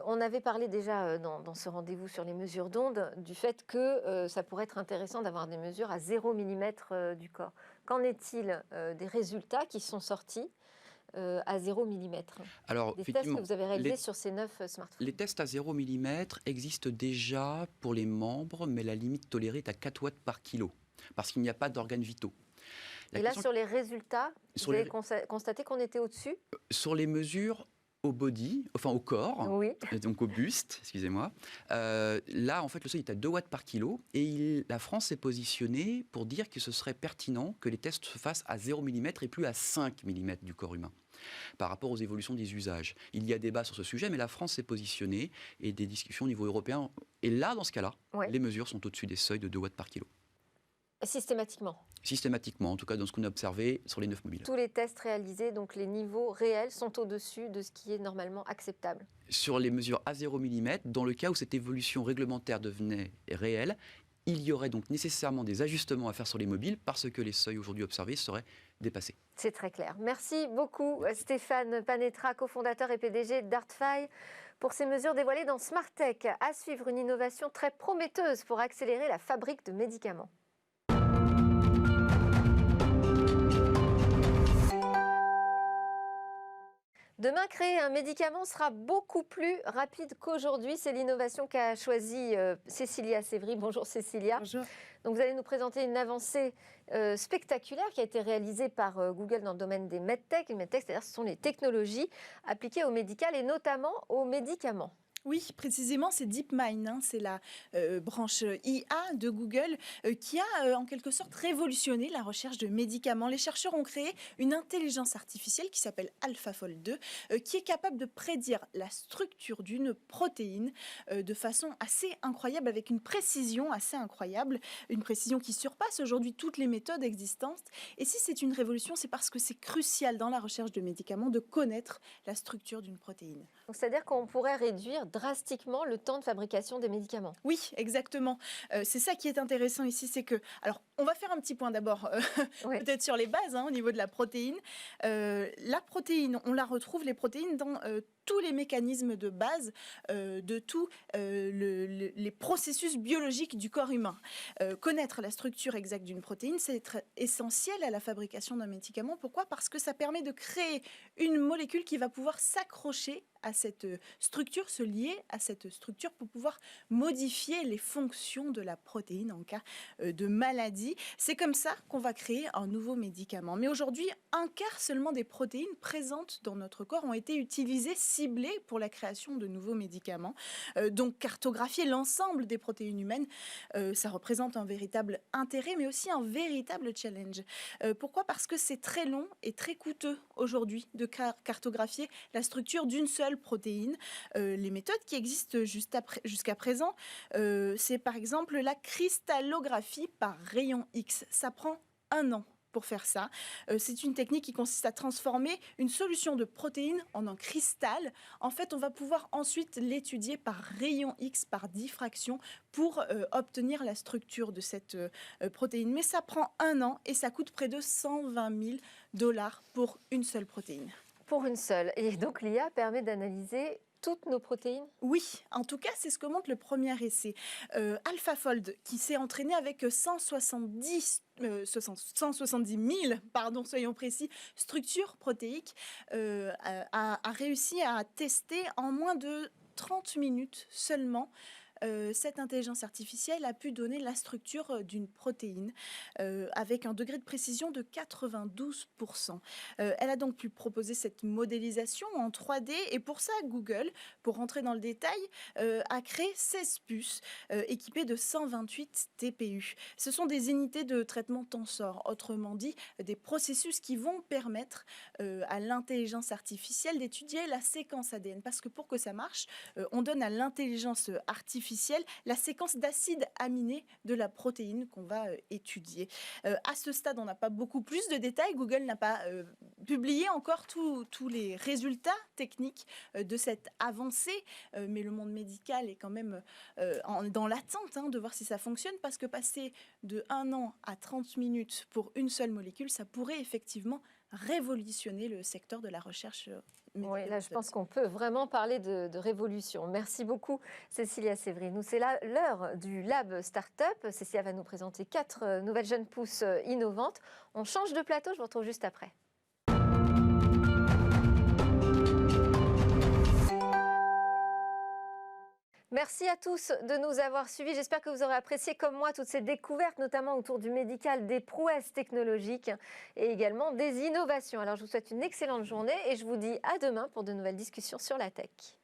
on avait parlé déjà dans ce rendez-vous sur les mesures d'ondes du fait que ça pourrait être intéressant d'avoir des mesures à 0 mm du corps. Qu'en est-il des résultats qui sont sortis à 0 mm? Alors, des tests que vous avez réalisés sur ces 9 smartphones. Les tests à 0 mm existent déjà pour les membres, mais la limite tolérée est à 4 watts par kilo, parce qu'il n'y a pas d'organes vitaux. Et là, sur les résultats, vous avez constaté qu'on était au-dessus? Sur les mesures au body, enfin au corps, oui. Donc au buste, excusez-moi. Là, en fait, le seuil est à 2 watts par kilo et la France s'est positionnée pour dire que ce serait pertinent que les tests se fassent à 0 mm et plus à 5 mm du corps humain par rapport aux évolutions des usages. Il y a débat sur ce sujet, mais la France s'est positionnée et des discussions au niveau européen. Et là, dans ce cas-là, les mesures sont au-dessus des seuils de 2 watts par kilo. Systématiquement? Systématiquement, en tout cas dans ce qu'on a observé sur les 9 mobiles. Tous les tests réalisés, donc les niveaux réels sont au-dessus de ce qui est normalement acceptable? Sur les mesures à 0 mm, dans le cas où cette évolution réglementaire devenait réelle, il y aurait donc nécessairement des ajustements à faire sur les mobiles parce que les seuils aujourd'hui observés seraient dépassés. C'est très clair. Merci beaucoup Stéphane Panetra, cofondateur et PDG d'Artfy, pour ces mesures dévoilées dans Smartech. À suivre, une innovation très prometteuse pour accélérer la fabrique de médicaments. Demain, créer un médicament sera beaucoup plus rapide qu'aujourd'hui. C'est l'innovation qu'a choisie Cécilia Sévry. Bonjour Cécilia. Bonjour. Donc, vous allez nous présenter une avancée spectaculaire qui a été réalisée par Google dans le domaine des medtech. Les medtech, c'est-à-dire ce sont les technologies appliquées au médical et notamment aux médicaments. Oui, précisément, c'est DeepMind, c'est la branche IA de Google qui a en quelque sorte révolutionné la recherche de médicaments. Les chercheurs ont créé une intelligence artificielle qui s'appelle AlphaFold 2, qui est capable de prédire la structure d'une protéine de façon assez incroyable, avec une précision assez incroyable, une précision qui surpasse aujourd'hui toutes les méthodes existantes. Et si c'est une révolution, c'est parce que c'est crucial dans la recherche de médicaments de connaître la structure d'une protéine. C'est-à-dire qu'on pourrait réduire drastiquement le temps de fabrication des médicaments. Oui, exactement. C'est ça qui est intéressant ici, c'est que... Alors, on va faire un petit point d'abord, peut-être sur les bases, au niveau de la protéine. La protéine, on la retrouve, les protéines, dans tous les mécanismes de base de tous les processus biologiques du corps humain. Connaître la structure exacte d'une protéine, c'est essentiel à la fabrication d'un médicament. Pourquoi ? Parce que ça permet de créer une molécule qui va pouvoir s'accrocher à cette structure, se lier à cette structure pour pouvoir modifier les fonctions de la protéine en cas de maladie. C'est comme ça qu'on va créer un nouveau médicament. Mais aujourd'hui, 1/4 seulement des protéines présentes dans notre corps ont été utilisées, ciblées pour la création de nouveaux médicaments. Donc cartographier l'ensemble des protéines humaines, ça représente un véritable intérêt, mais aussi un véritable challenge. Pourquoi ? Parce que c'est très long et très coûteux aujourd'hui de cartographier la structure d'une seule protéine. Les méthodes qui existent jusqu'à présent, c'est par exemple la cristallographie par rayon X. Ça prend 1 an pour faire ça. C'est une technique qui consiste à transformer une solution de protéines en un cristal. En fait, on va pouvoir ensuite l'étudier par rayon X, par diffraction, pour obtenir la structure de cette protéine. Mais ça prend 1 an et ça coûte près de $120 000 pour une seule protéine. Pour une seule. Et donc l'IA permet d'analyser toutes nos protéines ? Oui, en tout cas, c'est ce que montre le premier essai. AlphaFold, qui s'est entraîné avec 170 000, soyons précis, structures protéiques, a réussi à tester en moins de 30 minutes seulement cette intelligence artificielle a pu donner la structure d'une protéine avec un degré de précision de 92%. Elle a donc pu proposer cette modélisation en 3D et pour ça, Google, pour rentrer dans le détail, a créé 16 puces équipées de 128 TPU. Ce sont des unités de traitement tensor, autrement dit, des processus qui vont permettre à l'intelligence artificielle d'étudier la séquence ADN. Parce que pour que ça marche, on donne à l'intelligence artificielle la séquence d'acides aminés de la protéine qu'on va étudier. À ce stade, on n'a pas beaucoup plus de détails. Google n'a pas publié encore tous les résultats techniques de cette avancée, mais le monde médical est quand même dans l'attente de voir si ça fonctionne, parce que passer de 1 an à 30 minutes pour une seule molécule, ça pourrait effectivement révolutionner le secteur de la recherche médicale. Oui, là, je pense qu'on peut vraiment parler de révolution. Merci beaucoup, Cécilia Séverine. C'est l'heure du Lab Startup. Cécilia va nous présenter 4 nouvelles jeunes pousses innovantes. On change de plateau, je vous retrouve juste après. Merci à tous de nous avoir suivis. J'espère que vous aurez apprécié comme moi toutes ces découvertes, notamment autour du médical, des prouesses technologiques et également des innovations. Alors je vous souhaite une excellente journée et je vous dis à demain pour de nouvelles discussions sur la tech.